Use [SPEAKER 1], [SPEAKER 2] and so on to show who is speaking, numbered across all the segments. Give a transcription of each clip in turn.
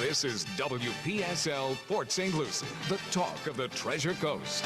[SPEAKER 1] This is WPSL Port St. Lucie, the talk of the Treasure Coast.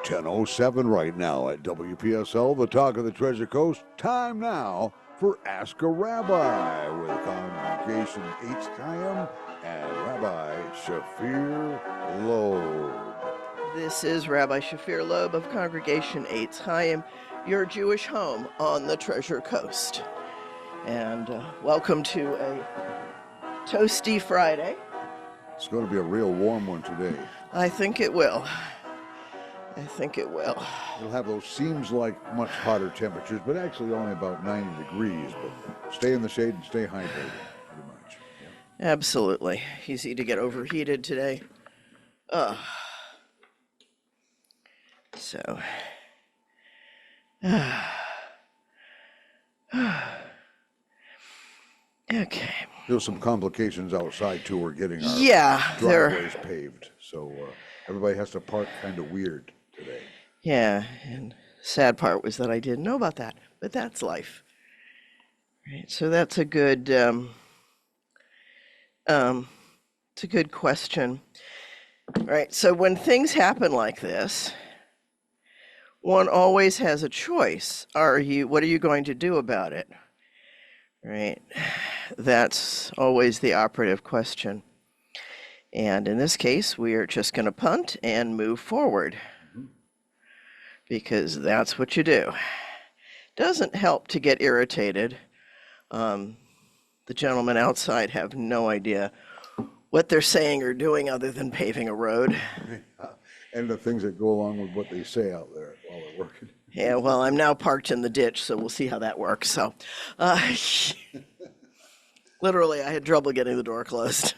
[SPEAKER 2] .07 right now at WPSL, the talk of the Treasure Coast. Time now for Ask a Rabbi with Congregation Eitz Chayim and Rabbi Shafir Loeb.
[SPEAKER 3] This is Rabbi Shafir Loeb of Congregation Eitz Chayim, your Jewish home on the Treasure Coast. And welcome to a toasty Friday.
[SPEAKER 2] It's going to be a real warm one today.
[SPEAKER 3] I think it will. I think it will.
[SPEAKER 2] It'll have those seems like much hotter temperatures, but actually only about 90 degrees. But stay in the shade and stay hydrated, pretty much. Yeah.
[SPEAKER 3] Absolutely. Easy to get overheated today. So. Okay.
[SPEAKER 2] There's some complications outside, too. We're getting our driveways paved. So everybody has to park kind of weird today.
[SPEAKER 3] Yeah, and the sad part was that I didn't know about that, but that's life. Right, so that's a good, it's a good question. Right, so when things happen like this, one always has a choice. What are you going to do about it? Right, that's always the operative question. And in this case, we are just going to punt and move forward. Because that's what you do. Doesn't help to get irritated. The gentlemen outside have no idea what they're saying or doing other than paving a road.
[SPEAKER 2] And the things that go along with what they say out there while they're working.
[SPEAKER 3] Yeah, well, I'm now parked in the ditch, so we'll see how that works. So, literally, I had trouble getting the door closed.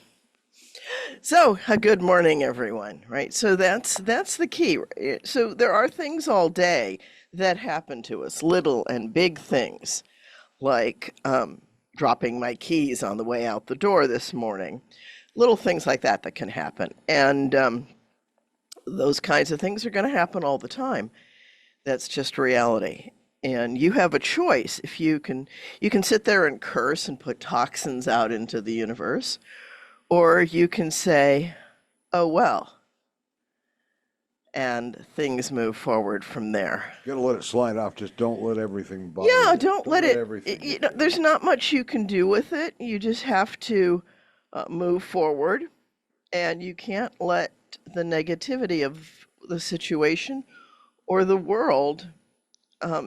[SPEAKER 3] So, a good morning, everyone, right? So that's the key. So there are things all day that happen to us, little and big things, like dropping my keys on the way out the door this morning, little things like that can happen. And those kinds of things are going to happen all the time. That's just reality. And you have a choice. If you can sit there and curse and put toxins out into the universe, or you can say, oh, well, and things move forward from there.
[SPEAKER 2] You gotta let it slide off. Just don't let everything bother
[SPEAKER 3] you.
[SPEAKER 2] you.
[SPEAKER 3] Don't let it there's not much you can do with it. You just have to move forward, and you can't let the negativity of the situation or the world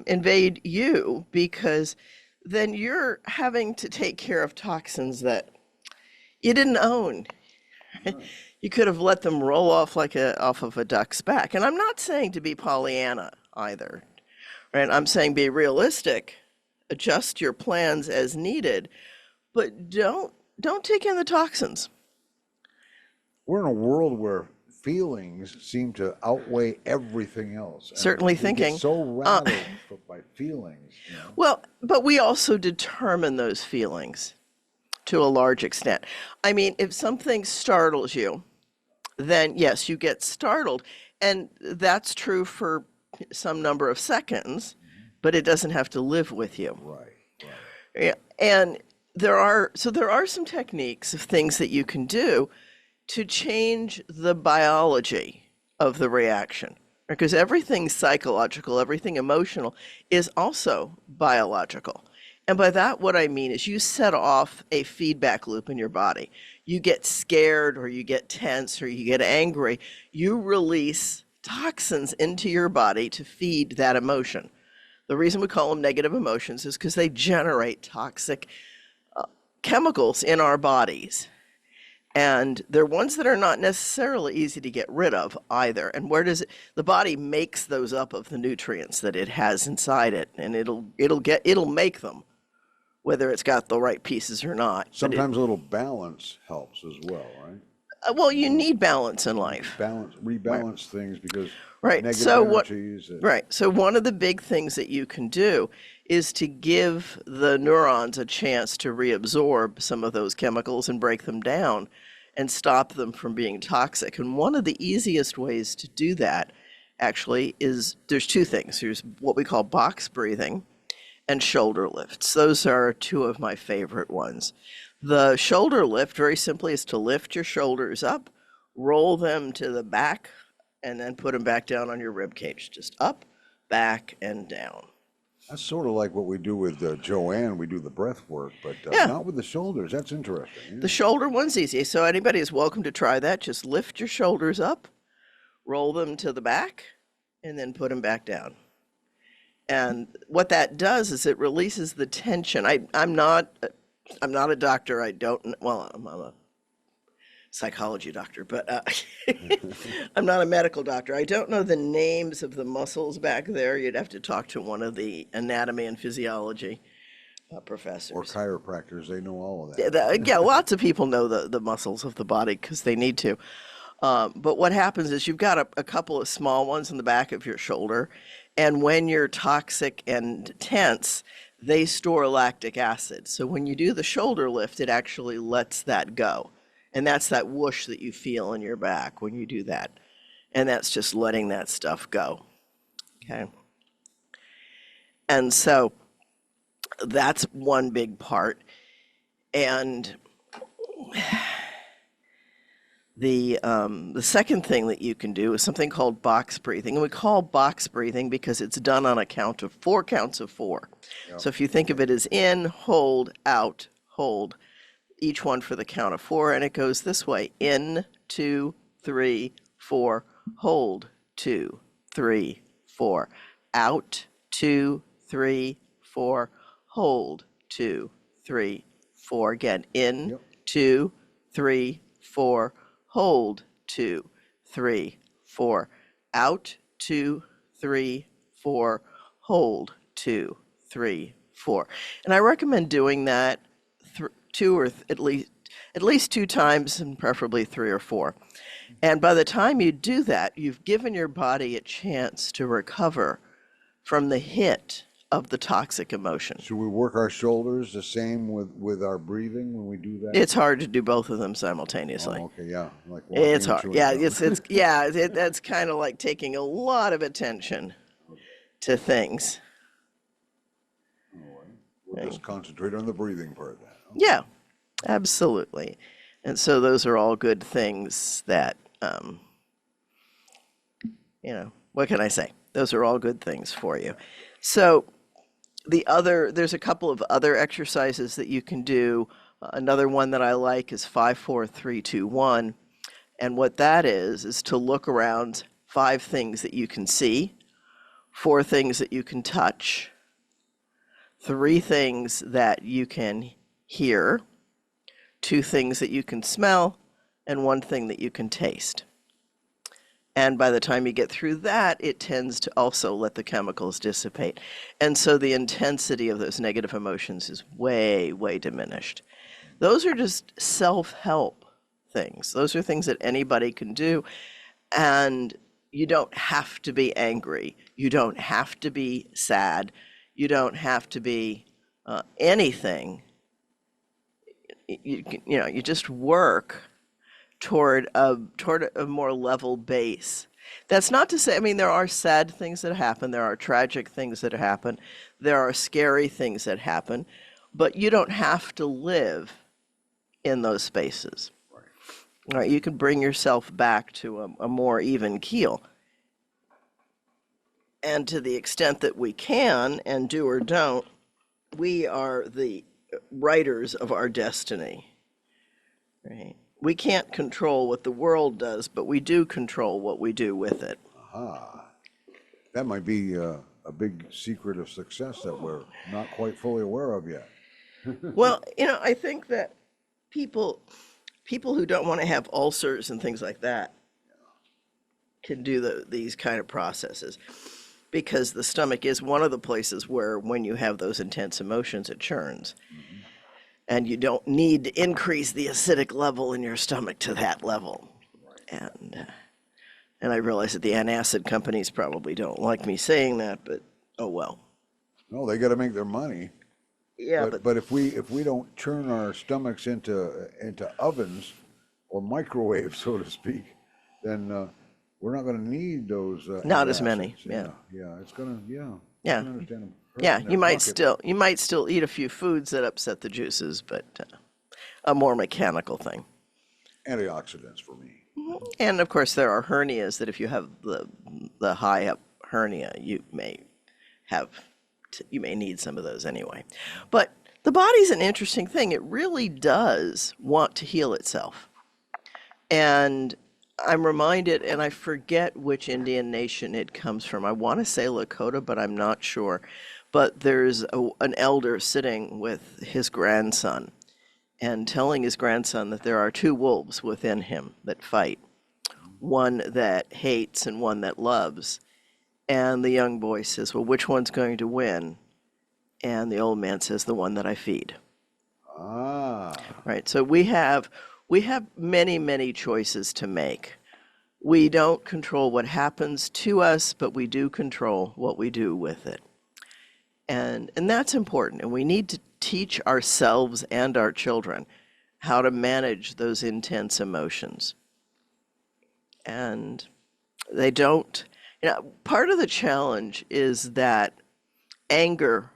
[SPEAKER 3] invade you, because then you're having to take care of toxins that you didn't own. You could have let them roll off off of a duck's back. And I'm not saying to be Pollyanna either, right? I'm saying be realistic, adjust your plans as needed, but don't take in the toxins.
[SPEAKER 2] We're in a world where feelings seem to outweigh everything else.
[SPEAKER 3] Certainly thinking.
[SPEAKER 2] Get so rattled by feelings. You know?
[SPEAKER 3] Well, but we also determine those feelings to a large extent. I mean, if something startles you, then yes, you get startled. And that's true for some number of seconds, but it doesn't have to live with you.
[SPEAKER 2] Right.
[SPEAKER 3] Yeah. And there are some techniques of things that you can do to change the biology of the reaction. Because everything psychological, everything emotional is also biological. And by that, what I mean is you set off a feedback loop in your body. You get scared, or you get tense, or you get angry. You release toxins into your body to feed that emotion. The reason we call them negative emotions is because they generate toxic chemicals in our bodies. And they're ones that are not necessarily easy to get rid of either. And the body makes those up of the nutrients that it has inside it, and it'll make them, whether it's got the right pieces or not.
[SPEAKER 2] Sometimes a little balance helps as well, right?
[SPEAKER 3] Well, you need balance in life.
[SPEAKER 2] Rebalance things because
[SPEAKER 3] Right.
[SPEAKER 2] negative
[SPEAKER 3] So what?
[SPEAKER 2] energies.
[SPEAKER 3] Right. So one of the big things that you can do is to give the neurons a chance to reabsorb some of those chemicals and break them down and stop them from being toxic. And one of the easiest ways to do that actually is there's two things. There's what we call box breathing and shoulder lifts. Those are two of my favorite ones. The shoulder lift, very simply, is to lift your shoulders up, roll them to the back, and then put them back down on your rib cage. Just up, back, and down.
[SPEAKER 2] That's sort of like what we do with Joanne. We do the breath work, but
[SPEAKER 3] Yeah.
[SPEAKER 2] not with the shoulders. That's interesting. Yeah.
[SPEAKER 3] The shoulder one's easy, so anybody is welcome to try that. Just lift your shoulders up, roll them to the back, and then put them back down. And what that does is it releases the tension. I'm not a doctor. I don't, well, I'm a psychology doctor, but I'm not a medical doctor. I don't know the names of the muscles back there. You'd have to talk to one of the anatomy and physiology professors.
[SPEAKER 2] Or chiropractors, they know all of
[SPEAKER 3] Yeah,
[SPEAKER 2] that.
[SPEAKER 3] yeah, lots of people know the muscles of the body because they need to. But what happens is you've got a couple of small ones in the back of your shoulder, and when you're toxic and tense, they store lactic acid. So when you do the shoulder lift, it actually lets that go. And that's that whoosh that you feel in your back when you do that. And that's just letting that stuff go. Okay. And so that's one big part. And the second thing that you can do is something called box breathing. And we call box breathing because it's done on a count of 4 counts of 4. So if you think of it as in, hold, out, hold, each one for the count of 4, and it goes this way: in, 2, 3, 4, hold, 2, 3, 4, out, 2, 3, 4, hold, 2, 3, 4. Again, in, 2, 3, 4, hold, 2, 3, 4, out, 2, 3, 4, hold, 2, 3, 4. And I recommend doing that at least 2 times, and preferably 3 or 4. And by the time you do that, you've given your body a chance to recover from the hit of the toxic emotion.
[SPEAKER 2] Should we work our shoulders the same with our breathing when we do that?
[SPEAKER 3] It's hard to do both of them simultaneously.
[SPEAKER 2] Oh, okay, yeah. Like
[SPEAKER 3] It's
[SPEAKER 2] walking
[SPEAKER 3] hard.
[SPEAKER 2] and
[SPEAKER 3] Yeah,
[SPEAKER 2] chewing gum.
[SPEAKER 3] that's kind of like taking a lot of attention to things.
[SPEAKER 2] We'll just concentrate on the breathing part then.
[SPEAKER 3] Yeah, absolutely. And so those are all good things that, what can I say? Those are all good things for you. So there's a couple of other exercises that you can do. Another one that I like is 5, 4, 3, 2, 1. And what that is to look around 5 things that you can see, 4 things that you can touch, 3 things that you can hear, 2 things that you can smell, and 1 thing that you can taste. And by the time you get through that, it tends to also let the chemicals dissipate. And so the intensity of those negative emotions is way, way diminished. Those are just self-help things. Those are things that anybody can do. And you don't have to be angry. You don't have to be sad. You don't have to be anything. You just work toward a more level base. That's not to say, there are sad things that happen, there are tragic things that happen, there are scary things that happen, but you don't have to live in those spaces. Right? You can bring yourself back to a more even keel. And to the extent that we can, and do or don't, we are the writers of our destiny. Right? We can't control what the world does, but we do control what we do with it.
[SPEAKER 2] Aha. That might be a big secret of success that we're not quite fully aware of yet.
[SPEAKER 3] Well, I think that people who don't want to have ulcers and things like that can do these kind of processes, because the stomach is one of the places where, when you have those intense emotions, it churns. and you don't need to increase the acidic level in your stomach to that level. And I realize that the antacid companies probably don't like me saying that, but oh well.
[SPEAKER 2] No, they got to make their money.
[SPEAKER 3] Yeah,
[SPEAKER 2] But if we don't turn our stomachs into ovens or microwaves, so to speak, then we're not going to need those.
[SPEAKER 3] Not as
[SPEAKER 2] antacids.
[SPEAKER 3] many. Yeah.
[SPEAKER 2] Yeah. It's gonna. Yeah.
[SPEAKER 3] Yeah.
[SPEAKER 2] I can understand them
[SPEAKER 3] Yeah,
[SPEAKER 2] hurting their pocket.
[SPEAKER 3] you might still eat a few foods that upset the juices, but a more mechanical thing.
[SPEAKER 2] Antioxidants for me.
[SPEAKER 3] And of course, there are hernias that if you have the high up hernia, you may need some of those anyway. But the body's an interesting thing. It really does want to heal itself. And I'm reminded, and I forget which Indian nation it comes from. I want to say Lakota, but I'm not sure. But there's an elder sitting with his grandson and telling his grandson that there are two wolves within him that fight, one that hates and one that loves. And the young boy says, well, which one's going to win? And the old man says, the one that I feed.
[SPEAKER 2] Ah.
[SPEAKER 3] Right. So we have many, many choices to make. We don't control what happens to us, but we do control what we do with it. And that's important. And we need to teach ourselves and our children how to manage those intense emotions. And they don't, part of the challenge is that anger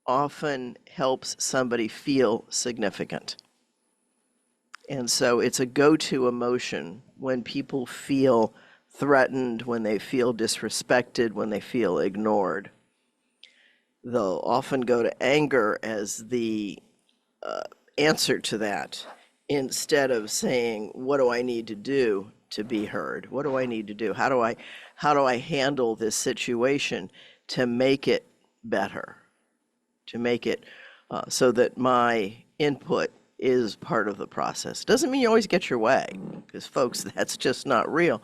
[SPEAKER 3] often helps somebody feel significant. And so it's a go-to emotion when people feel threatened, when they feel disrespected, when they feel ignored. They'll often go to anger as the answer to that, instead of saying, what do I need to do to be heard? What do I need to do? How do I handle this situation to make it better? To make it so that my input is part of the process. Doesn't mean you always get your way, because folks, that's just not real.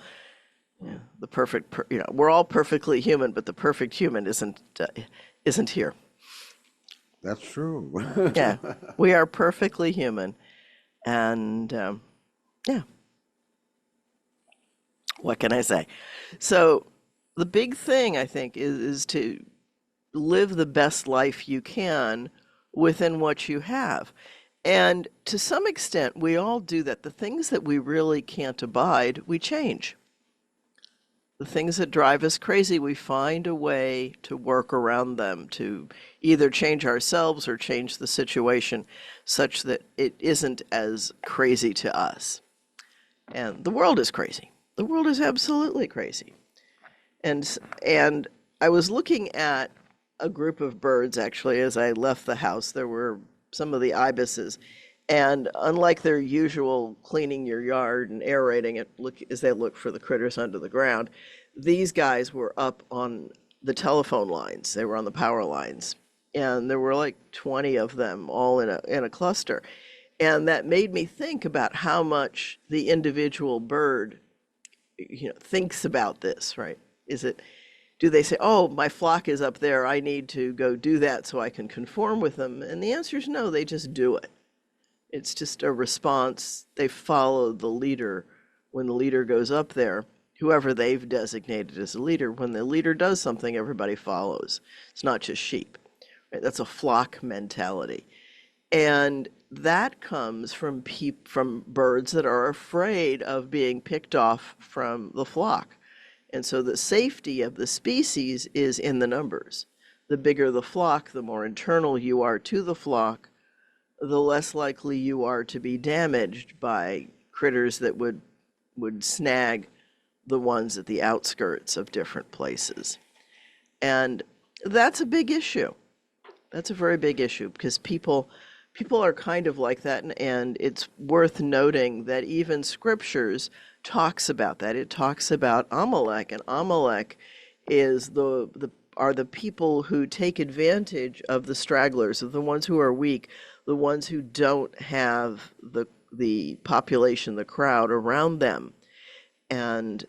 [SPEAKER 3] Yeah, the perfect, we're all perfectly human, but the perfect human isn't here.
[SPEAKER 2] That's true.
[SPEAKER 3] Yeah, we are perfectly human, and yeah. What can I say? So the big thing, I think, is to live the best life you can within what you have. And to some extent, we all do that. The things that we really can't abide, we change. The things that drive us crazy, we find a way to work around them, to either change ourselves or change the situation such that it isn't as crazy to us. And the world is crazy. The world is absolutely crazy. And I was looking at a group of birds, actually, as I left the house. There were some of the ibises. And unlike their usual cleaning your yard and aerating it as they look for the critters under the ground, these guys were up on the telephone lines. They were on the power lines. And there were like 20 of them all in a cluster. And that made me think about how much the individual bird thinks about this, right? Do they say, oh, my flock is up there, I need to go do that so I can conform with them? And the answer is no, they just do it. It's just a response. They follow the leader. When the leader goes up there, whoever they've designated as a leader, when the leader does something, everybody follows. It's not just sheep. Right? That's a flock mentality. And that comes from birds that are afraid of being picked off from the flock. And so the safety of the species is in the numbers. The bigger the flock, the more internal you are to the flock, the less likely you are to be damaged by critters that would snag the ones at the outskirts of different places. And that's a big issue. That's a very big issue, because people are kind of like that, and it's worth noting that even scriptures talks about that. It talks about Amalek, and Amalek is are the people who take advantage of the stragglers, of the ones who are weak, the ones who don't have the population, the crowd around them. And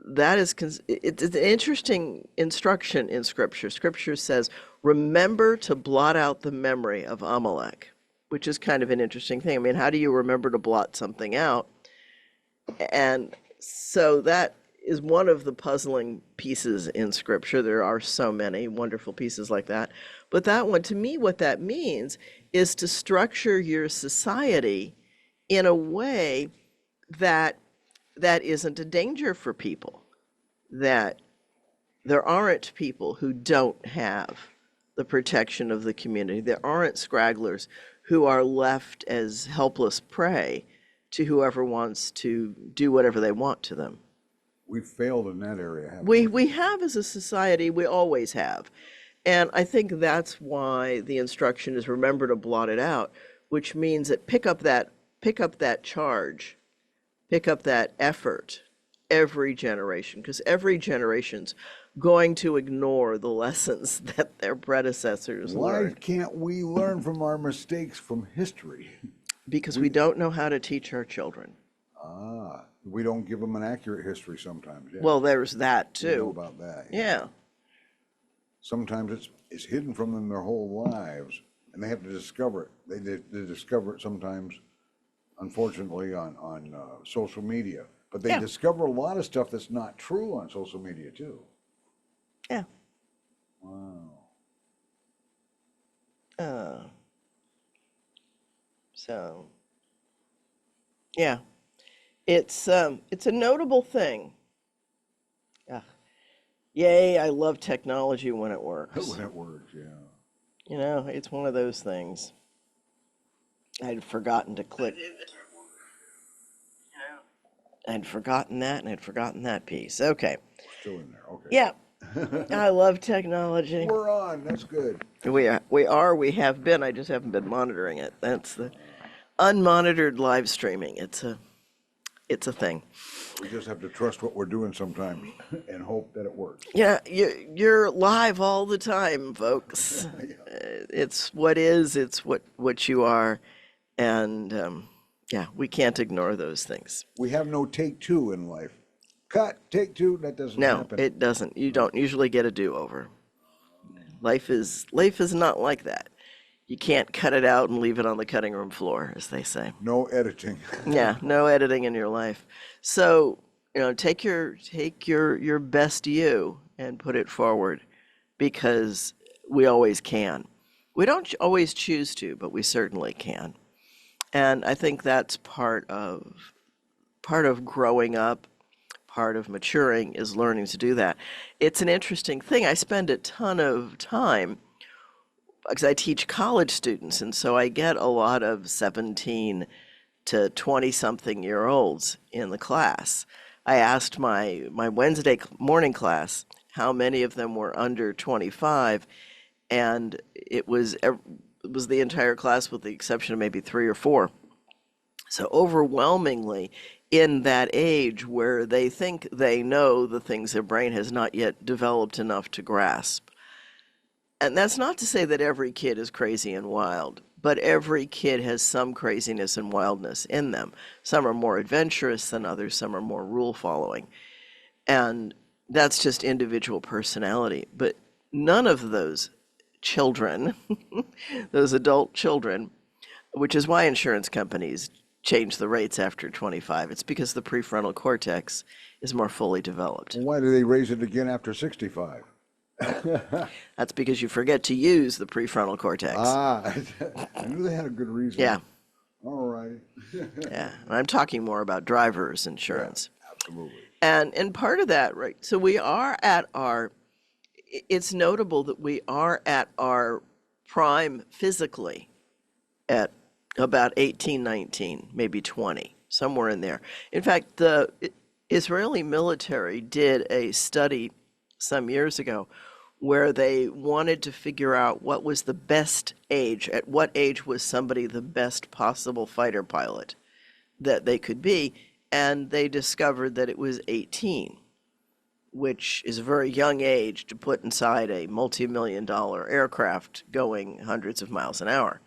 [SPEAKER 3] that is, it's an interesting instruction in Scripture. Scripture says, remember to blot out the memory of Amalek. which is kind of an interesting thing. I mean, how do you remember to blot something out? And so that is one of the puzzling pieces in Scripture. There are so many wonderful pieces like that. But that one, to me, what that means is to structure your society in a way that isn't a danger for people, that there aren't people who don't have the protection of the community. There aren't scragglers who are left as helpless prey to whoever wants to do whatever they want to them.
[SPEAKER 2] We've failed in that area, haven't
[SPEAKER 3] We have as a society, we always have. And I think that's why the instruction is remember to blot it out, which means that pick up that charge, pick up that effort every generation, because every generation's going to ignore the lessons that their predecessors
[SPEAKER 2] Why
[SPEAKER 3] learned.
[SPEAKER 2] can't we learn from our mistakes from history?
[SPEAKER 3] Because we don't know how to teach our children.
[SPEAKER 2] We don't give them an accurate history sometimes. Yeah.
[SPEAKER 3] Well, there's that
[SPEAKER 2] You know
[SPEAKER 3] too.
[SPEAKER 2] about that.
[SPEAKER 3] Yeah.
[SPEAKER 2] Sometimes it's hidden from them their whole lives, and they have to discover it. They discover it sometimes, unfortunately, on social media. But they
[SPEAKER 3] Yeah.
[SPEAKER 2] discover a lot of stuff that's not true on social media too.
[SPEAKER 3] Yeah.
[SPEAKER 2] Wow.
[SPEAKER 3] So, yeah, it's a notable thing. Ah, yay, I love technology when it works.
[SPEAKER 2] When it works, yeah.
[SPEAKER 3] You know, it's one of those things. I'd forgotten to click. I'd forgotten that, and I'd forgotten that piece. Okay.
[SPEAKER 2] Still in there. Okay.
[SPEAKER 3] Yeah, I love technology.
[SPEAKER 2] We're on. That's good.
[SPEAKER 3] We have been. I just haven't been monitoring it. That's the unmonitored live streaming. It's a thing.
[SPEAKER 2] We just have to trust what we're doing sometimes and hope that it works.
[SPEAKER 3] Yeah, you're live all the time, folks. It's what is. It's what you are, and yeah, we can't ignore those things.
[SPEAKER 2] We have no take two in life. Cut, take two. That doesn't
[SPEAKER 3] No,
[SPEAKER 2] happen.
[SPEAKER 3] it doesn't. You don't usually get a do-over. Life is not like that. You can't cut it out and leave it on the cutting room floor, as they say.
[SPEAKER 2] No editing.
[SPEAKER 3] Yeah, no editing in your life. So, take your best you and put it forward, because we always can. We don't always choose to, but we certainly can. And I think that's part of growing up. Part of maturing is learning to do that. It's an interesting thing. I spend a ton of time, because I teach college students, and so I get a lot of 17 to 20-something-year-olds in the class. I asked my Wednesday morning class how many of them were under 25, and it was the entire class with the exception of maybe 3 or 4. So overwhelmingly, in that age where they think they know the things their brain has not yet developed enough to grasp. And that's not to say that every kid is crazy and wild, but every kid has some craziness and wildness in them. Some are more adventurous than others, some are more rule following. And that's just individual personality. But none of those children, those adult children, which is why insurance companies change the rates after 25. It's because the prefrontal cortex is more fully developed.
[SPEAKER 2] Why do they raise it again after 65?
[SPEAKER 3] That's because you forget to use the prefrontal cortex.
[SPEAKER 2] I knew they had a good reason.
[SPEAKER 3] Yeah.
[SPEAKER 2] All right.
[SPEAKER 3] Yeah. And I'm talking more about drivers insurance.
[SPEAKER 2] Yeah, absolutely.
[SPEAKER 3] And part of that, right? So we are at it's notable that we are at our prime physically at about 18, 19, maybe 20, somewhere in there. In fact, the Israeli military did a study some years ago where they wanted to figure out what was the best age, at what age was somebody the best possible fighter pilot that they could be, and they discovered that it was 18, which is a very young age to put inside a multi-million-dollar aircraft going hundreds of miles an hour.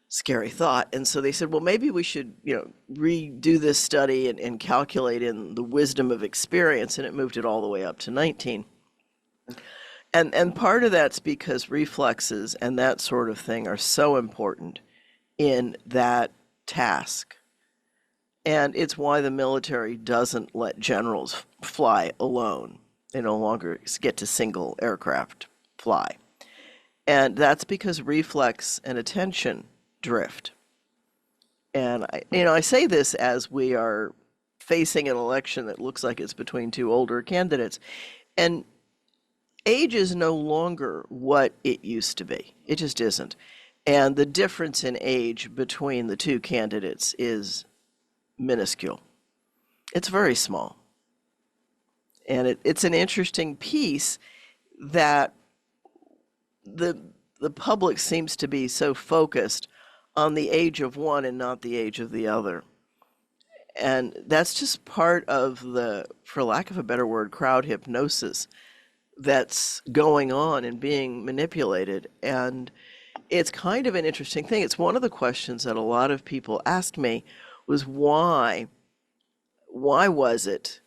[SPEAKER 3] Scary thought. And so they said, well, maybe we should, redo this study and calculate in the wisdom of experience, and it moved it all the way up to 19. And part of that's because reflexes and that sort of thing are so important in that task. And it's why the military doesn't let generals fly alone. They no longer get to single aircraft fly. And that's because reflex and attention drift. And I say this as we are facing an election that looks like it's between two older candidates. And age is no longer what it used to be. It just isn't. And the difference in age between the two candidates is minuscule. It's very small. And it's an interesting piece that the public seems to be so focused on the age of one and not the age of the other. And that's just part of the, for lack of a better word, crowd hypnosis that's going on and being manipulated. And it's kind of an interesting thing. It's one of the questions that a lot of people asked me was why was it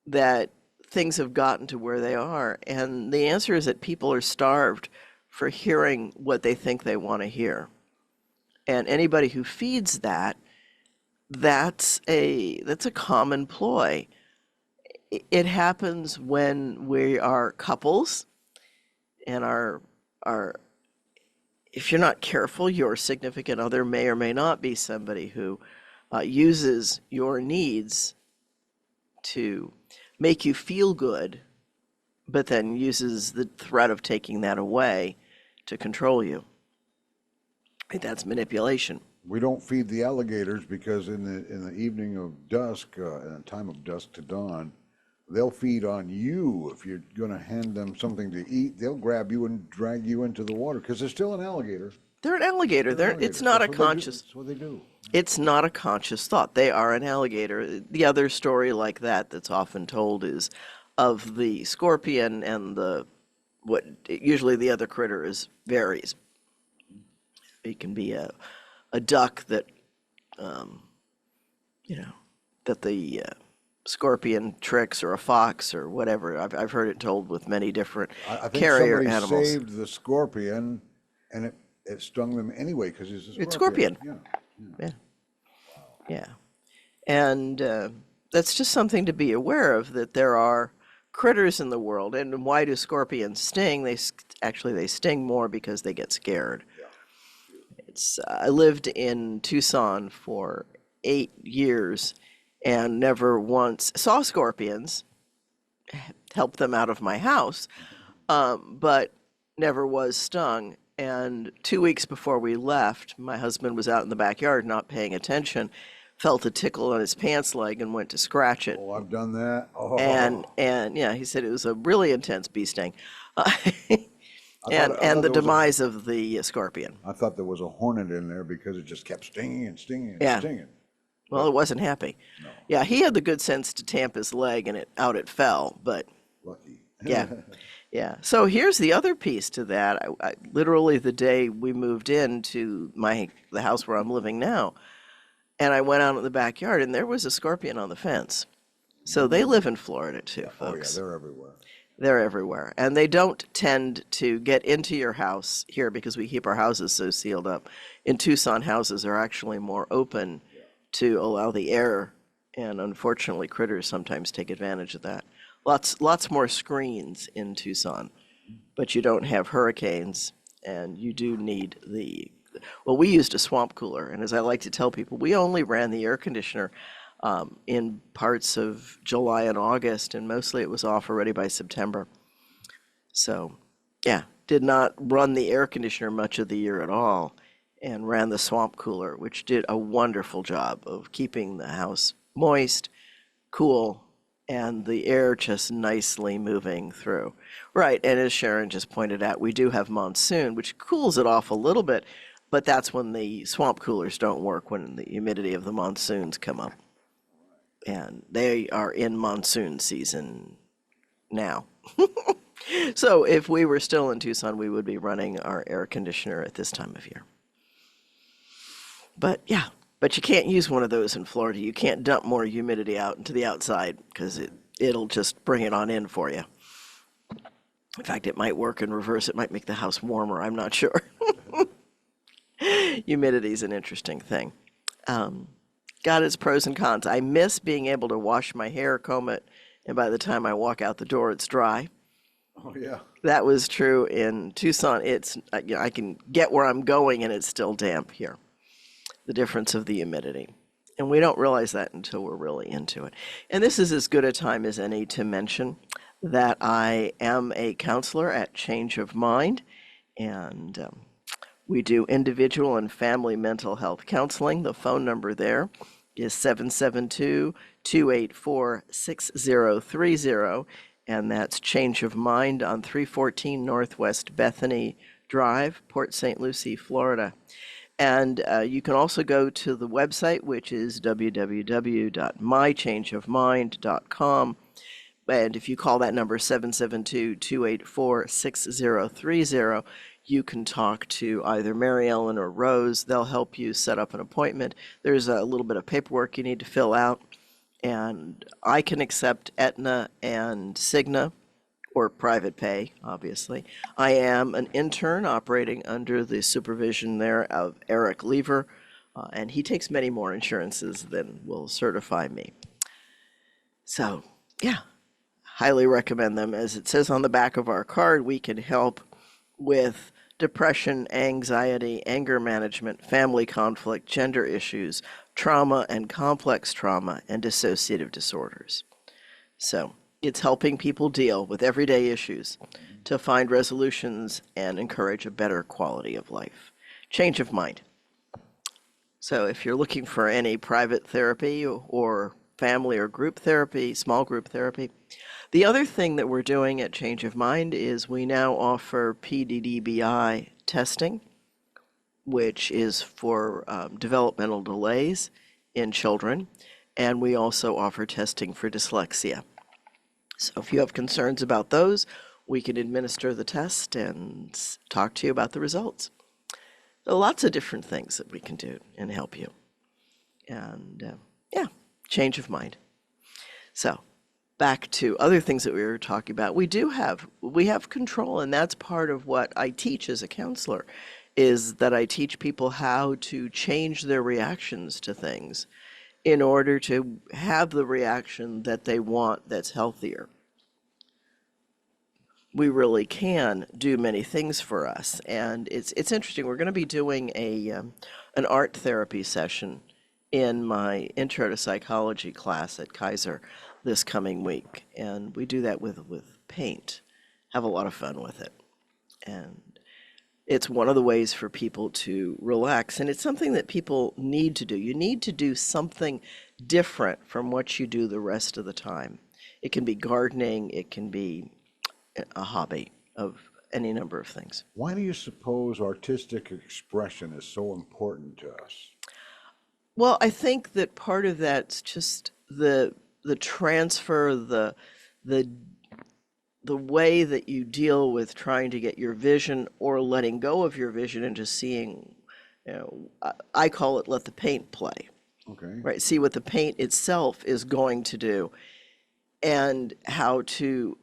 [SPEAKER 3] that things have gotten to where they are? And the answer is that people are starved for hearing what they think they want to hear. And anybody who feeds that, that's a common ploy. It happens when we are couples and if you're not careful, your significant other may or may not be somebody who uses your needs to make you feel good, but then uses the threat of taking that away to control you. That's manipulation.
[SPEAKER 2] We don't feed the alligators because in the evening of dusk, in the time of dusk to dawn, they'll feed on you. If you're going to hand them something to eat, they'll grab you and drag you into the water because they're still an alligator.
[SPEAKER 3] They're an alligator. It's not a conscious.
[SPEAKER 2] That's what they do.
[SPEAKER 3] It's not a conscious thought. They are an alligator. The other story like that's often told is of the scorpion and usually the other critter varies. It can be a duck that, that the scorpion tricks, or a fox or whatever. I've heard it told with many different
[SPEAKER 2] I think
[SPEAKER 3] carrier
[SPEAKER 2] somebody
[SPEAKER 3] animals.
[SPEAKER 2] saved the scorpion, and it stung them anyway because it's a scorpion.
[SPEAKER 3] It's scorpion. Yeah. And that's just something to be aware of, that there are critters in the world. And why do scorpions sting? They sting more because they get scared. I lived in Tucson for 8 years and never once saw scorpions, helped them out of my house, but never was stung. And 2 weeks before we left, my husband was out in the backyard not paying attention, felt a tickle on his pants leg and went to scratch it.
[SPEAKER 2] Oh, I've done that. Oh.
[SPEAKER 3] And yeah, he said it was a really intense bee sting. And the demise of the scorpion.
[SPEAKER 2] I thought there was a hornet in there because it just kept stinging and stinging and
[SPEAKER 3] Yeah.
[SPEAKER 2] stinging.
[SPEAKER 3] Well, it wasn't happy.
[SPEAKER 2] No.
[SPEAKER 3] Yeah, he had the good sense to tamp his leg and it fell, but
[SPEAKER 2] Lucky.
[SPEAKER 3] yeah. Yeah. So here's the other piece to that. I literally the day we moved into the house where I'm living now, and I went out in the backyard and there was a scorpion on the fence. So they live in Florida too, folks.
[SPEAKER 2] Oh yeah, they're everywhere.
[SPEAKER 3] They're everywhere. And they don't tend to get into your house here because we keep our houses so sealed up. In Tucson, houses are actually more open to allow the air, and unfortunately critters sometimes take advantage of that. Lots more screens in Tucson, but you don't have hurricanes, and you do need we used a swamp cooler, and as I like to tell people, we only ran the air conditioner in parts of July and August, and mostly it was off already by September. So, yeah, did not run the air conditioner much of the year at all, and ran the swamp cooler, which did a wonderful job of keeping the house moist, cool, and the air just nicely moving through. Right, and as Sharon just pointed out, we do have monsoon, which cools it off a little bit, but that's when the swamp coolers don't work, when the humidity of the monsoons come up. And they are in monsoon season now. So if we were still in Tucson, we would be running our air conditioner at this time of year. But yeah, but you can't use one of those in Florida. You can't dump more humidity out into the outside because it'll just bring it on in for you. In fact, it might work in reverse. It might make the house warmer. I'm not sure. Humidity is an interesting thing. Got its pros and cons. I miss being able to wash my hair, comb it, and by the time I walk out the door, it's dry.
[SPEAKER 2] Oh, yeah.
[SPEAKER 3] That was true in Tucson. It's I can get where I'm going and it's still damp here. The difference of the humidity. And we don't realize that until we're really into it. And this is as good a time as any to mention that I am a counselor at Change of Mind, and we do individual and family mental health counseling. The phone number there is 772-284-6030, and that's Change of Mind on 314 Northwest Bethany Drive, Port St. Lucie, Florida. And you can also go to the website, which is www.mychangeofmind.com. And if you call that number 772-284-6030, you can talk to either Mary Ellen or Rose. They'll help you set up an appointment. There's a little bit of paperwork you need to fill out. And I can accept Aetna and Cigna, or private pay, obviously. I am an intern operating under the supervision there of Eric Lever, and he takes many more insurances than will certify me. So, yeah, highly recommend them. As it says on the back of our card, we can help with depression, anxiety, anger management, family conflict, gender issues, trauma and complex trauma, and dissociative disorders. So, it's helping people deal with everyday issues to find resolutions and encourage a better quality of life. Change of Mind. So if you're looking for any private therapy or family or group therapy, small group therapy, the other thing that we're doing at Change of Mind is we now offer PDDBI testing, which is for developmental delays in children, and we also offer testing for dyslexia. So if you have concerns about those, we can administer the test and talk to you about the results. So lots of different things that we can do and help you. And yeah, Change of Mind. So back to other things that we were talking about. We have control, and that's part of what I teach as a counselor, is that I teach people how to change their reactions to things in order to have the reaction that they want that's healthier. We really can do many things for us, and it's interesting. We're going to be doing an art therapy session in my Intro to Psychology class at Kaiser this coming week, and we do that with paint. Have a lot of fun with it, and it's one of the ways for people to relax, and it's something that people need to do. You need to do something different from what you do the rest of the time. It can be gardening, it can be a hobby of any number of things.
[SPEAKER 2] Why do you suppose artistic expression is so important to us?
[SPEAKER 3] Well, I think that part of that's just the transfer, the way that you deal with trying to get your vision or letting go of your vision and just seeing, I call it let the paint play.
[SPEAKER 2] Okay.
[SPEAKER 3] Right? See what the paint itself is going to do, and how to,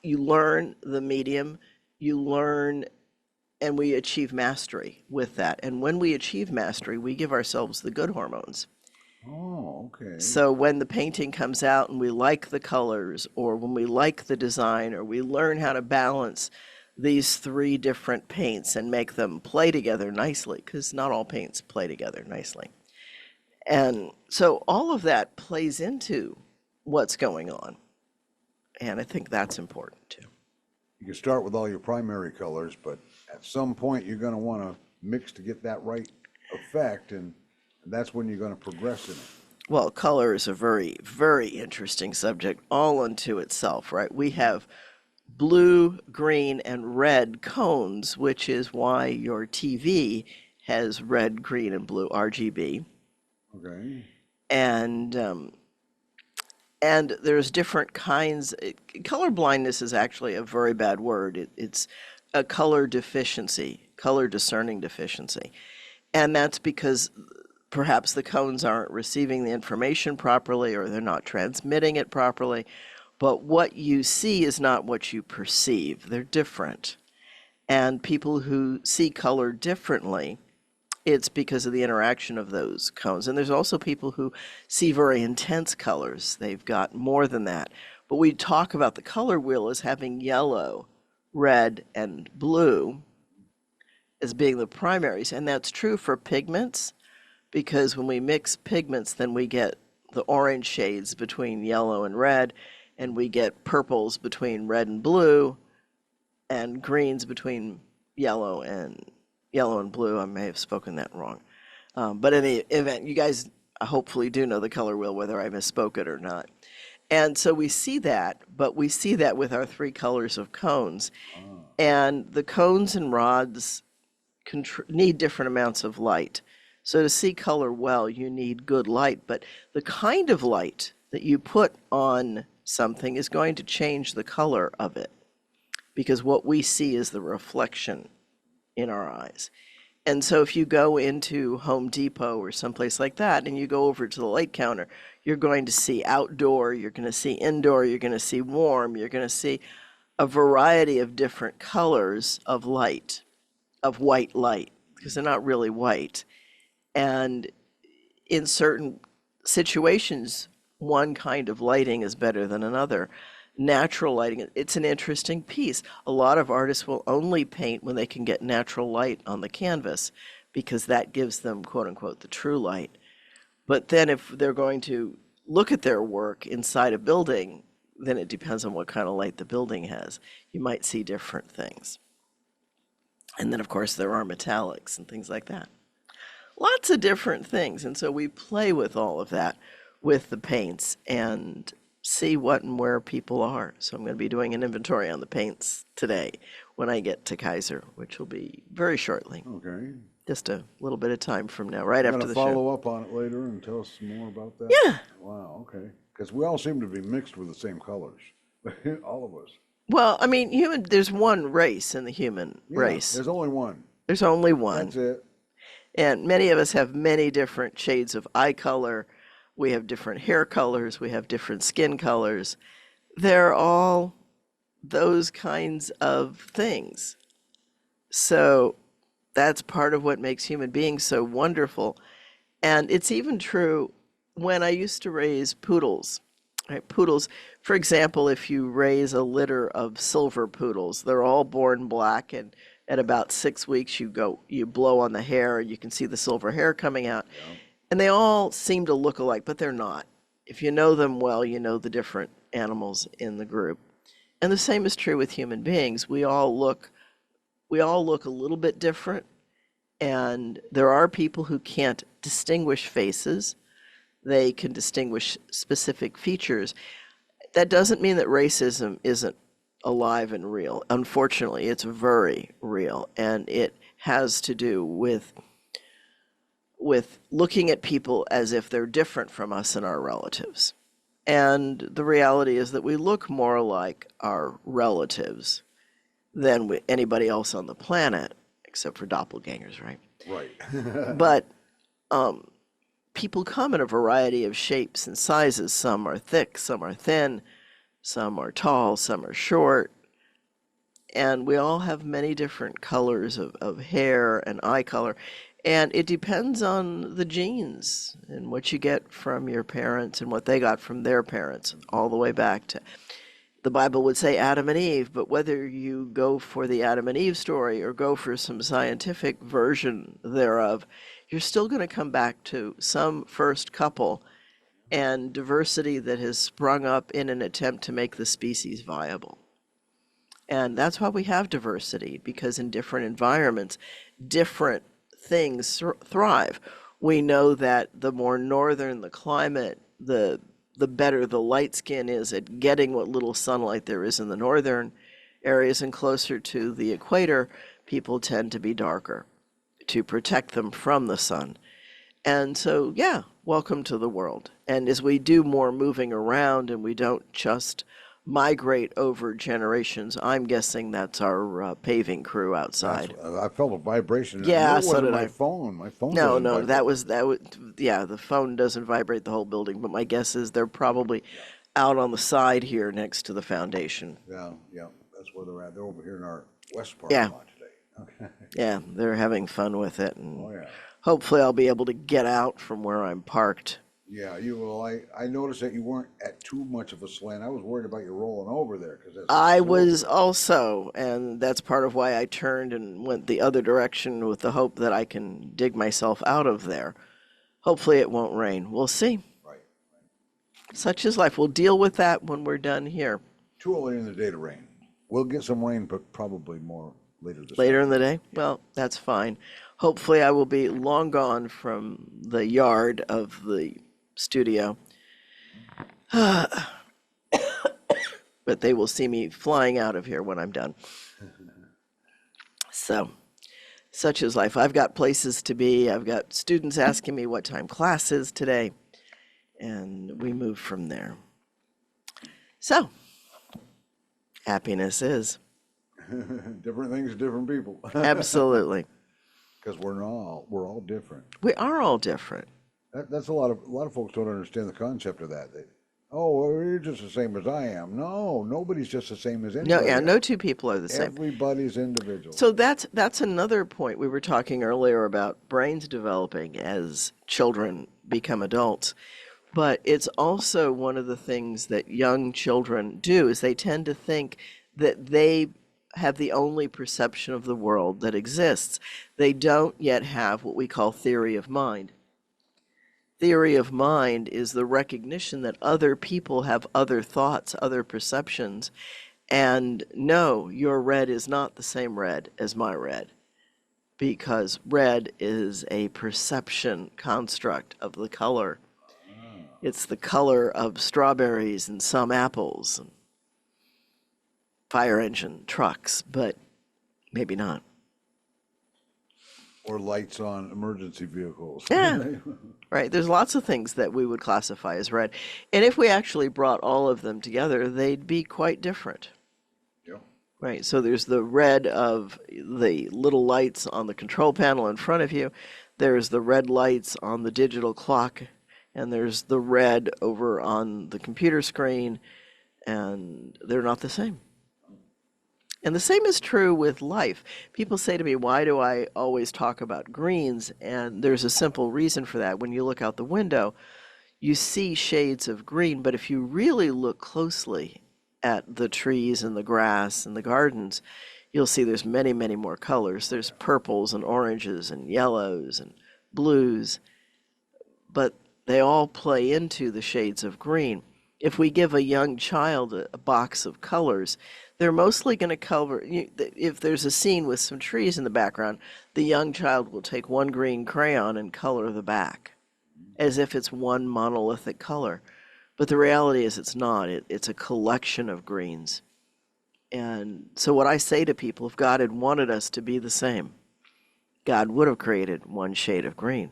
[SPEAKER 3] you learn the medium, you learn, and we achieve mastery with that. And when we achieve mastery, we give ourselves the good hormones.
[SPEAKER 2] Oh, okay.
[SPEAKER 3] So when the painting comes out and we like the colors, or when we like the design, or we learn how to balance these three different paints and make them play together nicely, because not all paints play together nicely. And so all of that plays into what's going on. And I think that's important too.
[SPEAKER 2] You can start with all your primary colors, but at some point you're going to want to mix to get that right effect, and that's when you're going to progress in it.
[SPEAKER 3] Well, color is a very, very interesting subject all unto itself, right? We have blue, green, and red cones, which is why your TV has red, green, and blue RGB.
[SPEAKER 2] Okay.
[SPEAKER 3] And there's different kinds. Color blindness is actually a very bad word. It's a color deficiency, color discerning deficiency. And that's because perhaps the cones aren't receiving the information properly, or they're not transmitting it properly. But what you see is not what you perceive. They're different. And people who see color differently it's because of the interaction of those cones. And there's also people who see very intense colors. They've got more than that. But we talk about the color wheel as having yellow, red, and blue as being the primaries. And that's true for pigments, because when we mix pigments, then we get the orange shades between yellow and red, and we get purples between red and blue, and greens between yellow and blue. I may have spoken that wrong. But in the event, you guys hopefully do know the color wheel, whether I misspoke it or not. And so we see that, but we see that with our three colors of cones. And the cones and rods need different amounts of light. So to see color well, you need good light. But the kind of light that you put on something is going to change the color of it, because what we see is the reflection in our eyes. And so if you go into Home Depot or someplace like that and you go over to the light counter, you're going to see outdoor, you're going to see indoor, you're going to see warm, you're going to see a variety of different colors of light, of white light, because they're not really white. And in certain situations, one kind of lighting is better than another. Natural lighting, it's an interesting piece. A lot of artists will only paint when they can get natural light on the canvas, because that gives them, quote unquote, the true light. But then if they're going to look at their work inside a building, then it depends on what kind of light the building has. You might see different things. And then, of course, there are metallics and things like that. Lots of different things. And so we play with all of that with the paints and see what and where people are. So I'm going to be doing an inventory on the paints today when I get to Kaiser, which will be very shortly.
[SPEAKER 2] Okay.
[SPEAKER 3] Just a little bit of time from now, right
[SPEAKER 2] You're
[SPEAKER 3] after
[SPEAKER 2] gonna
[SPEAKER 3] the show.
[SPEAKER 2] follow up on it later and tell us some more about that?
[SPEAKER 3] Yeah.
[SPEAKER 2] Wow, okay. Because we all seem to be mixed with the same colors. All of us.
[SPEAKER 3] Well, I mean, there's one race in the human race.
[SPEAKER 2] There's only one.
[SPEAKER 3] There's only one.
[SPEAKER 2] That's it.
[SPEAKER 3] And many of us have many different shades of eye color. We have different hair colors. We have different skin colors. They're all those kinds of things. So that's part of what makes human beings so wonderful. And it's even true when I used to raise poodles. Right? Poodles, for example, if you raise a litter of silver poodles, they're all born black, and at about 6 weeks you blow on the hair and you can see the silver hair coming out. Yeah. And they all seem to look alike, but they're not. If you know them well, you know the different animals in the group. And the same is true with human beings. We all look a little bit different, and there are people who can't distinguish faces. They can distinguish specific features. That doesn't mean that racism isn't alive and real. Unfortunately, it's very real, and it has to do with looking at people as if they're different from us and our relatives. And the reality is that we look more like our relatives than anybody else on the planet, except for doppelgangers, right?
[SPEAKER 2] Right.
[SPEAKER 3] But people come in a variety of shapes and sizes. Some are thick, some are thin, some are tall, some are short. And we all have many different colors of hair and eye color. And it depends on the genes and what you get from your parents and what they got from their parents, all the way back to, the Bible would say Adam and Eve, but whether you go for the Adam and Eve story or go for some scientific version thereof, you're still going to come back to some first couple and diversity that has sprung up in an attempt to make the species viable. And that's why we have diversity, because in different environments, different things thrive. We know that the more northern the climate, the better the light skin is at getting what little sunlight there is in the northern areas, and closer to the equator, people tend to be darker to protect them from the sun. And so, yeah, welcome to the world. And as we do more moving around and we don't just migrate over generations, I'm guessing that's our paving crew outside.
[SPEAKER 2] I felt a vibration.
[SPEAKER 3] Yeah,
[SPEAKER 2] it
[SPEAKER 3] so
[SPEAKER 2] wasn't
[SPEAKER 3] did
[SPEAKER 2] my
[SPEAKER 3] I.
[SPEAKER 2] phone. My phone.
[SPEAKER 3] No,
[SPEAKER 2] doesn't
[SPEAKER 3] no,
[SPEAKER 2] vibrate.
[SPEAKER 3] that was, yeah, the phone doesn't vibrate the whole building, but my guess is they're probably out on the side here next to the foundation.
[SPEAKER 2] Yeah, that's where they're at. They're over here in our west parking lot today. Okay.
[SPEAKER 3] Yeah, they're having fun with it. And
[SPEAKER 2] Oh yeah.
[SPEAKER 3] hopefully I'll be able to get out from where I'm parked.
[SPEAKER 2] Yeah, you will. I noticed that you weren't at too much of a slant. I was worried about you rolling over there because that's a
[SPEAKER 3] I
[SPEAKER 2] slope.
[SPEAKER 3] was also, and that's part of why I turned and went the other direction with the hope that I can dig myself out of there. Hopefully it won't rain. We'll see.
[SPEAKER 2] Right.
[SPEAKER 3] Such is life. We'll deal with that when we're done here.
[SPEAKER 2] Too early in the day to rain. We'll get some rain, but probably more later this
[SPEAKER 3] Later in the
[SPEAKER 2] afternoon.
[SPEAKER 3] day? Well, that's fine. Hopefully I will be long gone from the yard of the studio. But they will see me flying out of here when I'm done. So, such is life. I've got places to be. I've got students asking me what time class is today, and we move from there. So, happiness is.
[SPEAKER 2] Different things, different people.
[SPEAKER 3] Absolutely.
[SPEAKER 2] Because we're all different.
[SPEAKER 3] We are all different.
[SPEAKER 2] That's a lot of folks don't understand the concept of that. Oh, well, you're just the same as I am. No, nobody's just the same as
[SPEAKER 3] No,
[SPEAKER 2] anybody.
[SPEAKER 3] yeah,
[SPEAKER 2] else.
[SPEAKER 3] no two people are the same.
[SPEAKER 2] Everybody's individual.
[SPEAKER 3] So that's another point. We were talking earlier about brains developing as children become adults. But it's also one of the things that young children do is they tend to think that they have the only perception of the world that exists. They don't yet have what we call theory of mind. Theory of mind is the recognition that other people have other thoughts, other perceptions, and no, your red is not the same red as my red, because red is a perception construct of the color. It's the color of strawberries and some apples and fire engine trucks, but maybe not.
[SPEAKER 2] Or lights on emergency vehicles.
[SPEAKER 3] Yeah. Right. There's lots of things that we would classify as red. And if we actually brought all of them together, they'd be quite different.
[SPEAKER 2] Yeah.
[SPEAKER 3] Right. So there's the red of the little lights on the control panel in front of you. There's the red lights on the digital clock. And there's the red over on the computer screen. And they're not the same. And the same is true with life. People say to me, why do I always talk about greens? And there's a simple reason for that. When you look out the window, you see shades of green, but if you really look closely at the trees and the grass and the gardens, you'll see there's many, many more colors. There's purples and oranges and yellows and blues, but they all play into the shades of green. If we give a young child a box of colors, they're mostly going to color. If there's a scene with some trees in the background, the young child will take one green crayon and color the back as if it's one monolithic color. But the reality is it's not. It's a collection of greens. And so what I say to people, if God had wanted us to be the same, God would have created one shade of green.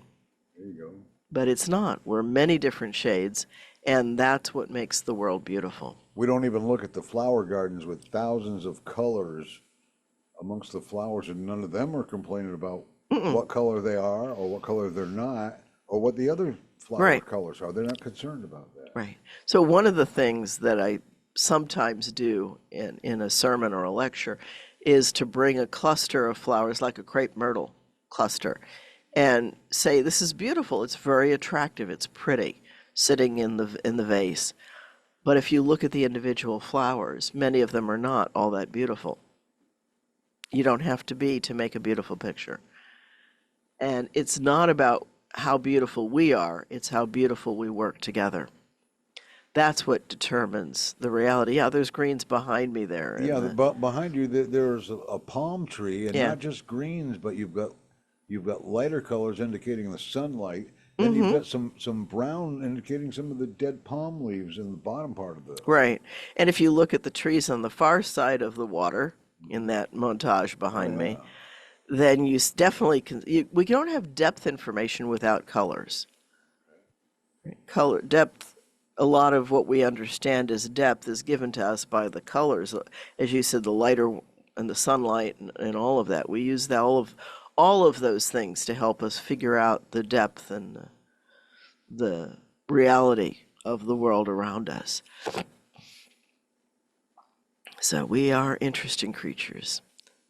[SPEAKER 2] There you go.
[SPEAKER 3] But it's not. We're many different shades, and that's what makes the world beautiful.
[SPEAKER 2] We don't even look at the flower gardens with thousands of colors amongst the flowers, and none of them are complaining about what color they are or what color they're not or what the other flower
[SPEAKER 3] Right.
[SPEAKER 2] colors are. They're not concerned about that.
[SPEAKER 3] Right. So one of the things that I sometimes do in a sermon or a lecture is to bring a cluster of flowers like a crepe myrtle cluster and say, this is beautiful, it's very attractive, it's pretty, sitting in the vase. But if you look at the individual flowers, many of them are not all that beautiful. You don't have to be to make a beautiful picture. And it's not about how beautiful we are, it's how beautiful we work together. That's what determines the reality. Yeah, there's greens behind me there. and
[SPEAKER 2] Yeah,
[SPEAKER 3] the-
[SPEAKER 2] but behind you there's a palm tree, and
[SPEAKER 3] Yeah.
[SPEAKER 2] not just greens, but you've got lighter colors indicating the sunlight, and you've got some brown indicating some of the dead palm leaves in the bottom part of the.
[SPEAKER 3] Right. And if you look at the trees on the far side of the water, in that montage behind me, then you definitely can. We don't have depth information without colors. Color depth. A lot of what we understand as depth is given to us by the colors, as you said, the lighter and the sunlight and all of that. We use all of those things to help us figure out the depth and the reality of the world around us. So we are interesting creatures.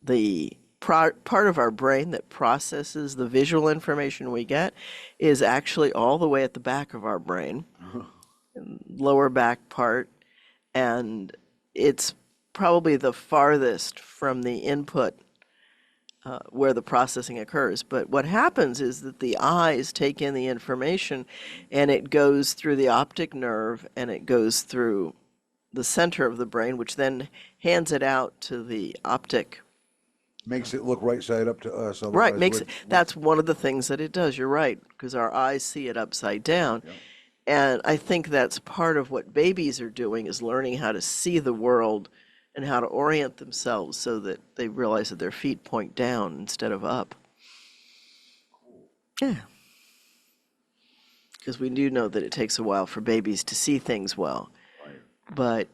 [SPEAKER 3] The part of our brain that processes the visual information we get is actually all the way at the back of our brain, lower back part, and it's probably the farthest from the input where the processing occurs. But what happens is that the eyes take in the information and it goes through the optic nerve and it goes through the center of the brain, which then hands it out to the optic.
[SPEAKER 2] Makes it look right side up to us.
[SPEAKER 3] Right,
[SPEAKER 2] Otherwise
[SPEAKER 3] that's one of the things that it does. You're right, because our eyes see it upside down.
[SPEAKER 2] Yep.
[SPEAKER 3] And I think that's part of what babies are doing is learning how to see the world and how to orient themselves so that they realize that their feet point down instead of up. Yeah. Because we do know that it takes a while for babies to see things well.
[SPEAKER 2] Right.
[SPEAKER 3] But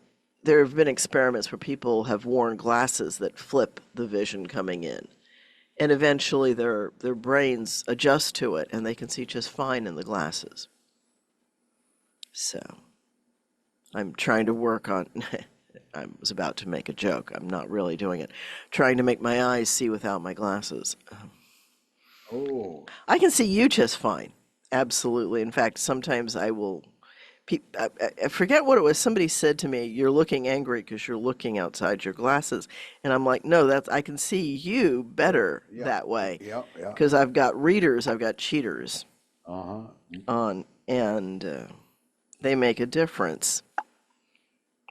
[SPEAKER 3] there have been experiments where people have worn glasses that flip the vision coming in. And eventually their brains adjust to it and they can see just fine in the glasses. So I'm trying to work on, I was about to make a joke. I'm not really doing it. Trying to make my eyes see without my glasses.
[SPEAKER 2] Oh.
[SPEAKER 3] I can see you just fine. Absolutely. In fact, sometimes I will, I forget what it was. Somebody said to me, "You're looking angry because you're looking outside your glasses." And I'm like, no, I can see you better that way.
[SPEAKER 2] Yeah, yeah.
[SPEAKER 3] Because I've got readers, I've got cheaters
[SPEAKER 2] Uh-huh.
[SPEAKER 3] on, and they make a difference.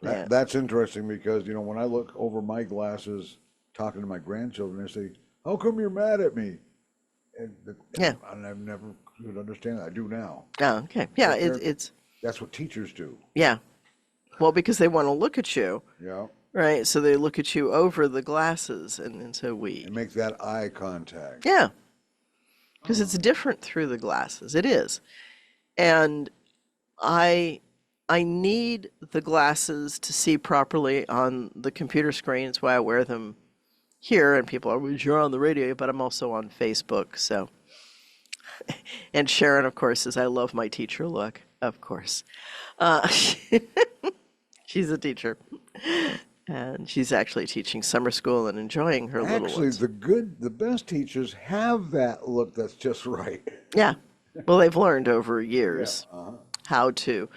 [SPEAKER 3] Yeah.
[SPEAKER 2] That's interesting because, when I look over my glasses talking to my grandchildren, they say, "How come you're mad at me?" And I've never could understand that. I do now.
[SPEAKER 3] Oh, okay. Yeah,
[SPEAKER 2] But
[SPEAKER 3] it's,
[SPEAKER 2] that's what teachers do.
[SPEAKER 3] yeah. Well, because they want to look at you,
[SPEAKER 2] Yeah.
[SPEAKER 3] right? So they look at you over the glasses, and so we,
[SPEAKER 2] And make that eye contact.
[SPEAKER 3] yeah. Because it's different through the glasses. It is. And I need the glasses to see properly on the computer screen. That's why I wear them here. And people are, well, you're on the radio, but I'm also on Facebook. So, and Sharon, of course, says, I love my teacher look. Of course. She's a teacher. And she's actually teaching summer school and enjoying her little
[SPEAKER 2] Actually,
[SPEAKER 3] ones.
[SPEAKER 2] the best teachers have that look that's just right.
[SPEAKER 3] Yeah. Well, they've learned over years how to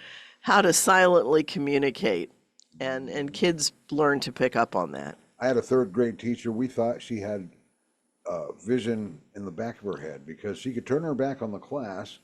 [SPEAKER 3] silently communicate, and kids learn to pick up on that.
[SPEAKER 2] I had a third grade teacher. We thought she had vision in the back of her head because she could turn her back on the class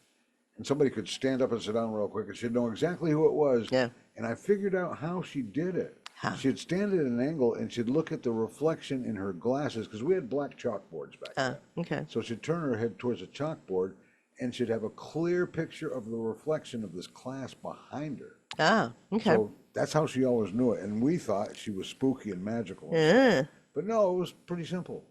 [SPEAKER 2] and somebody could stand up and sit down real quick and she'd know exactly who it was.
[SPEAKER 3] Yeah.
[SPEAKER 2] And I figured out how she did it.
[SPEAKER 3] How?
[SPEAKER 2] She'd stand at an angle and she'd look at the reflection in her glasses because we had black chalkboards back then.
[SPEAKER 3] Okay.
[SPEAKER 2] So she'd turn her head towards a chalkboard and she'd have a clear picture of the reflection of this class behind her.
[SPEAKER 3] Okay.
[SPEAKER 2] So that's how she always knew it. And we thought she was spooky and magical.
[SPEAKER 3] Yeah.
[SPEAKER 2] But no, it was pretty simple.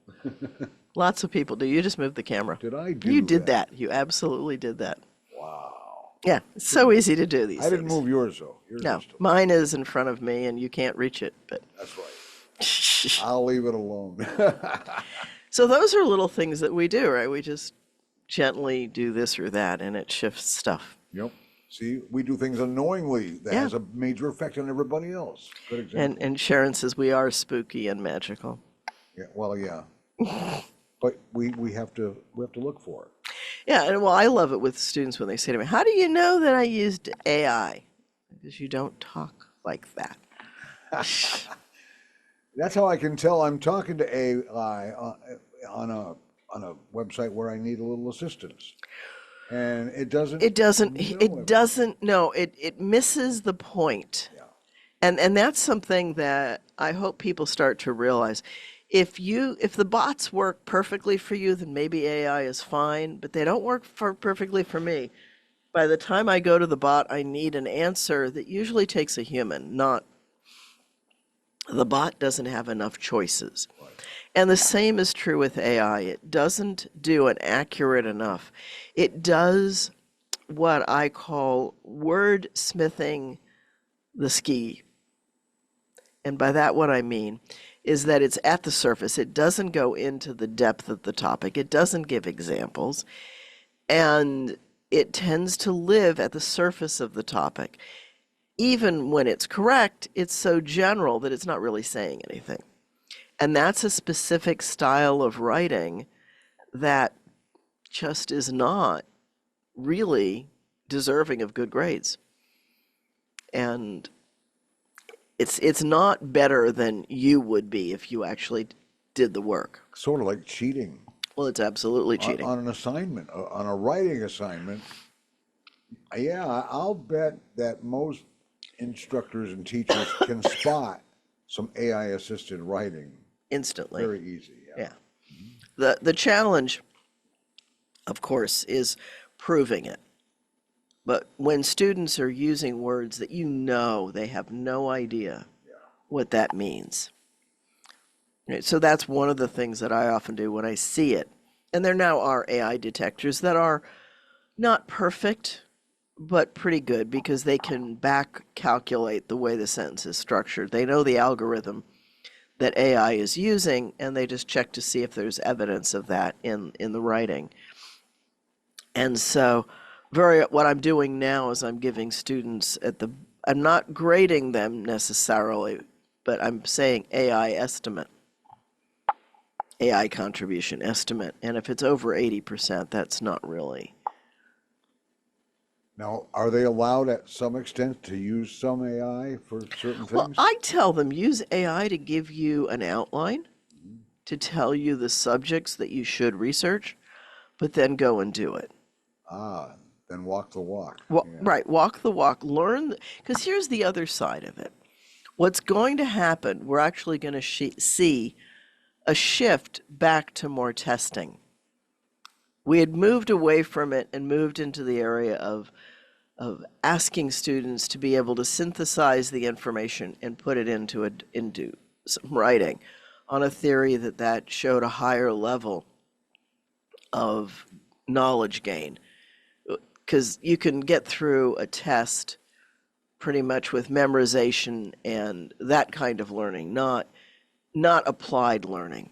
[SPEAKER 3] Lots of people do. You just moved the camera.
[SPEAKER 2] Did I do
[SPEAKER 3] You did that. You absolutely did that.
[SPEAKER 2] Wow.
[SPEAKER 3] Yeah. It's so easy to do these
[SPEAKER 2] I didn't
[SPEAKER 3] things.
[SPEAKER 2] move yours, though. Yours
[SPEAKER 3] No,
[SPEAKER 2] is still.
[SPEAKER 3] mine is in front of me, and you can't reach it. But
[SPEAKER 2] That's right. I'll leave it alone.
[SPEAKER 3] so those are little things that we do, right? We just gently do this or that, and it shifts stuff.
[SPEAKER 2] Yep. See, we do things unknowingly that
[SPEAKER 3] Yeah.
[SPEAKER 2] has a major effect on everybody else. Good example.
[SPEAKER 3] And Sharon says we are spooky and magical.
[SPEAKER 2] Yeah, well, yeah. But we have to look for it.
[SPEAKER 3] Yeah, and well, I love it with students when they say to me, "How do you know that I used AI?" Because you don't talk like that.
[SPEAKER 2] That's how I can tell I'm talking to AI on a website where I need a little assistance. And it doesn't.
[SPEAKER 3] It misses the point.
[SPEAKER 2] Yeah.
[SPEAKER 3] And that's something that I hope people start to realize. If the bots work perfectly for you, then maybe AI is fine, but they don't work perfectly for me. By the time I go to the bot, I need an answer that usually takes a human, not the bot doesn't have enough choices.
[SPEAKER 2] Right.
[SPEAKER 3] And the same is true with AI. It doesn't do an accurate enough. It does what I call wordsmithing the ski. And by that, what I mean is that it's at the surface. It doesn't go into the depth of the topic. It doesn't give examples. And it tends to live at the surface of the topic. Even when it's correct, it's so general that it's not really saying anything. And that's a specific style of writing that just is not really deserving of good grades. And it's not better than you would be if you actually did the work.
[SPEAKER 2] Sort of like cheating
[SPEAKER 3] Well, it's absolutely cheating.
[SPEAKER 2] on an assignment, on a writing assignment. Yeah, I'll bet that most instructors and teachers can spot some AI assisted writing
[SPEAKER 3] Instantly.
[SPEAKER 2] very easy.
[SPEAKER 3] Yeah. The challenge, of course, is proving it. But when students are using words that you know they have no idea what that means. Right, so that's one of the things that I often do when I see it. And there now are AI detectors that are not perfect, but pretty good because they can back calculate the way the sentence is structured. They know the algorithm that AI is using, and they just check to see if there's evidence of that in the writing. And so what I'm doing now is I'm giving students I'm not grading them necessarily, but I'm saying AI estimate, AI contribution estimate. And if it's over 80%, that's not really.
[SPEAKER 2] Now, are they allowed at some extent to use some AI for certain
[SPEAKER 3] Well,
[SPEAKER 2] things?
[SPEAKER 3] I tell them use AI to give you an outline, to tell you the subjects that you should research, but then go and do it.
[SPEAKER 2] Then walk the walk.
[SPEAKER 3] Right, walk the walk, learn, because here's the other side of it. What's going to happen, we're actually going to see a shift back to more testing. We had moved away from it and moved into the area of asking students to be able to synthesize the information and put it into some writing on a theory that showed a higher level of knowledge gain. Because you can get through a test pretty much with memorization and that kind of learning, not applied learning.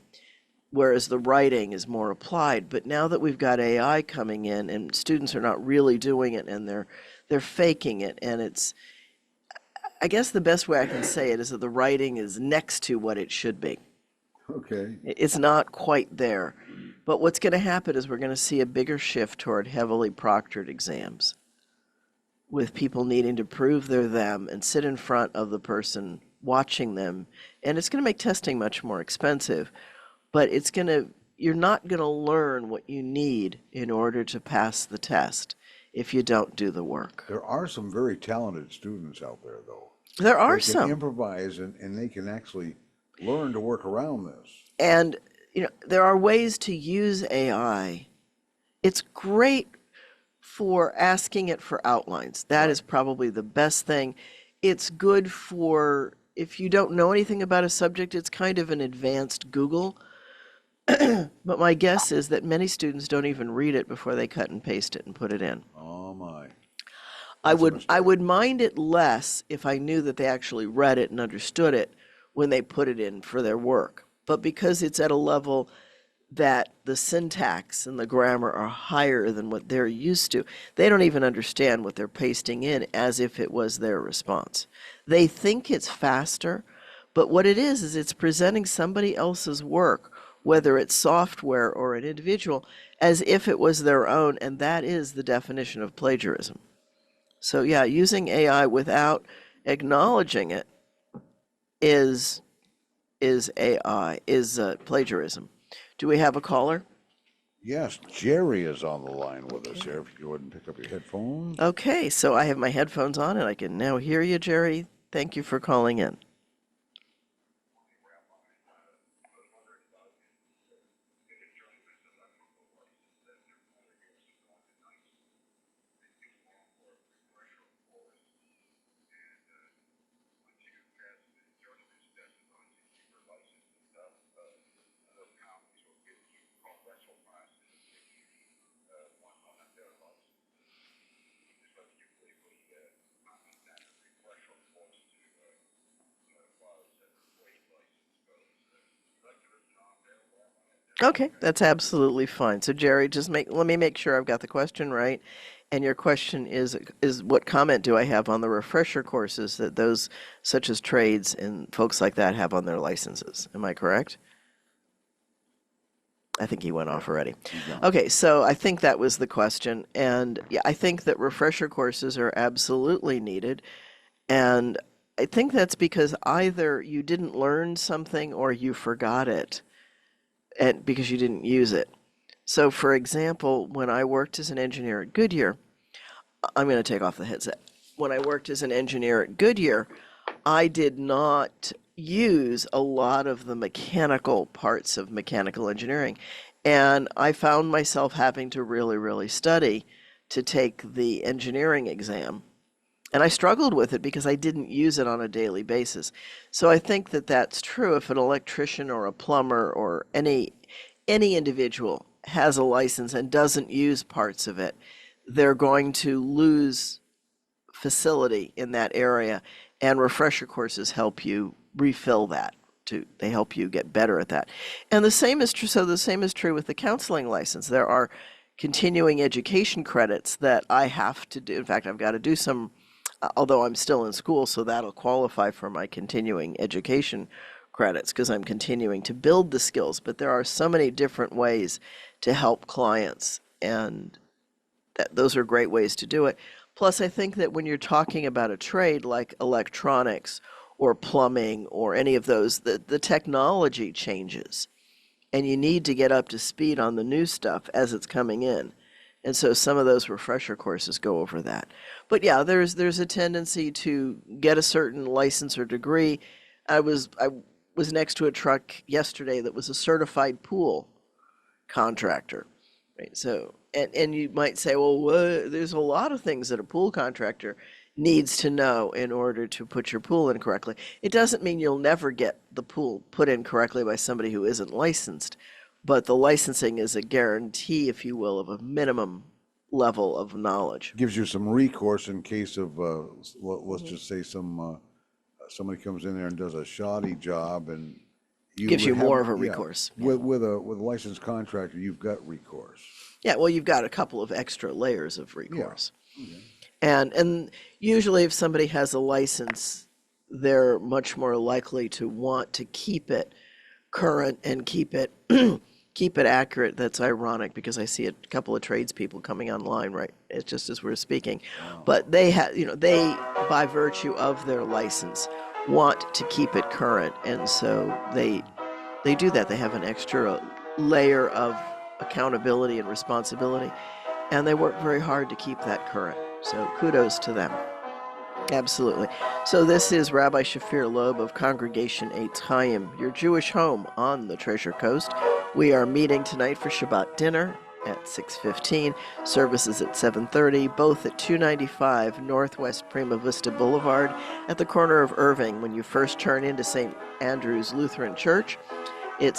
[SPEAKER 3] Whereas the writing is more applied. But now that we've got AI coming in and students are not really doing it and they're faking it, and I guess the best way I can say it is that the writing is next to what it should be.
[SPEAKER 2] Okay.
[SPEAKER 3] It's not quite there. But what's going to happen is we're going to see a bigger shift toward heavily proctored exams, with people needing to prove they're them and sit in front of the person watching them. And it's going to make testing much more expensive, but you're not going to learn what you need in order to pass the test if you don't do the work.
[SPEAKER 2] There are some very talented students out there, though.
[SPEAKER 3] There are
[SPEAKER 2] They can
[SPEAKER 3] some.
[SPEAKER 2] improvise and they can actually learn to work around this.
[SPEAKER 3] And there are ways to use AI. It's great for asking it for outlines. That is probably the best thing. It's good for, if you don't know anything about a subject, it's kind of an advanced Google. But my guess is that many students don't even read it before they cut and paste it and put it in.
[SPEAKER 2] Oh my.
[SPEAKER 3] I would mind it less if I knew that they actually read it and understood it when they put it in for their work. But because it's at a level that the syntax and the grammar are higher than what they're used to, they don't even understand what they're pasting in as if it was their response. They think it's faster, but what it is it's presenting somebody else's work, whether it's software or an individual, as if it was their own, and that is the definition of plagiarism. So yeah, using AI without acknowledging it is plagiarism. Do we have a caller?
[SPEAKER 2] Yes, Jerry is on the line with us here. If you wouldn't pick up your headphones.
[SPEAKER 3] Okay, so I have my headphones on and I can now hear you, Jerry. Thank you for calling in. Okay, that's absolutely fine. So Jerry, let me make sure I've got the question right. And your question is what comment do I have on the refresher courses that those such as trades and folks like that have on their licenses? Am I correct? I think he went off already. Okay, so I think that was the question. And yeah, I think that refresher courses are absolutely needed. And I think that's because either you didn't learn something or you forgot it and because you didn't use it. So for example, when I worked as an engineer at Goodyear, I'm going to take off the headset. When I worked as an engineer at Goodyear, I did not use a lot of the mechanical parts of mechanical engineering. And I found myself having to really, really study to take the engineering exam. And I struggled with it because I didn't use it on a daily basis. So I think that that's true if an electrician or a plumber or any individual has a license and doesn't use parts of it, they're going to lose facility in that area. And refresher courses help you refill that. They help you get better at that. And the same is true. So the same is true with the counseling license. There are continuing education credits that I have to do. In fact, I've got to do some, although I'm still in school, so that'll qualify for my continuing education credits because I'm continuing to build the skills. But there are so many different ways to help clients, and those are great ways to do it. Plus, I think that when you're talking about a trade like electronics or plumbing or any of those, the technology changes. And you need to get up to speed on the new stuff as it's coming in. And so some of those refresher courses go over that. But yeah, there's a tendency to get a certain license or degree. I was next to a truck yesterday that was a certified pool contractor. Right? So and you might say, well, there's a lot of things that a pool contractor needs to know in order to put your pool in correctly. It doesn't mean you'll never get the pool put in correctly by somebody who isn't licensed, but the licensing is a guarantee, if you will, of a minimum level of knowledge.
[SPEAKER 2] Gives you some recourse in case of, let's just say somebody comes in there and does a shoddy job, and
[SPEAKER 3] Gives you more of a recourse.
[SPEAKER 2] Yeah. With a licensed contractor, you've got recourse.
[SPEAKER 3] Yeah, well, you've got a couple of extra layers of recourse.
[SPEAKER 2] Yeah. Okay.
[SPEAKER 3] And usually if somebody has a license, they're much more likely to want to keep it current and keep it keep it accurate. That's ironic because I see a couple of tradespeople coming online, right? It's just as we're speaking. Wow. But they have, they, by virtue of their license, want to keep it current. And so they do that. They have an extra layer of accountability and responsibility, and they work very hard to keep that current. So kudos to them. Absolutely. So this is Rabbi Shafir Loeb of Congregation Eitz Chayim, your Jewish home on the Treasure Coast. We are meeting tonight for Shabbat dinner at 6:15, services at 7:30, both at 295 Northwest Prima Vista Boulevard at the corner of Irving when you first turn into St. Andrew's Lutheran Church.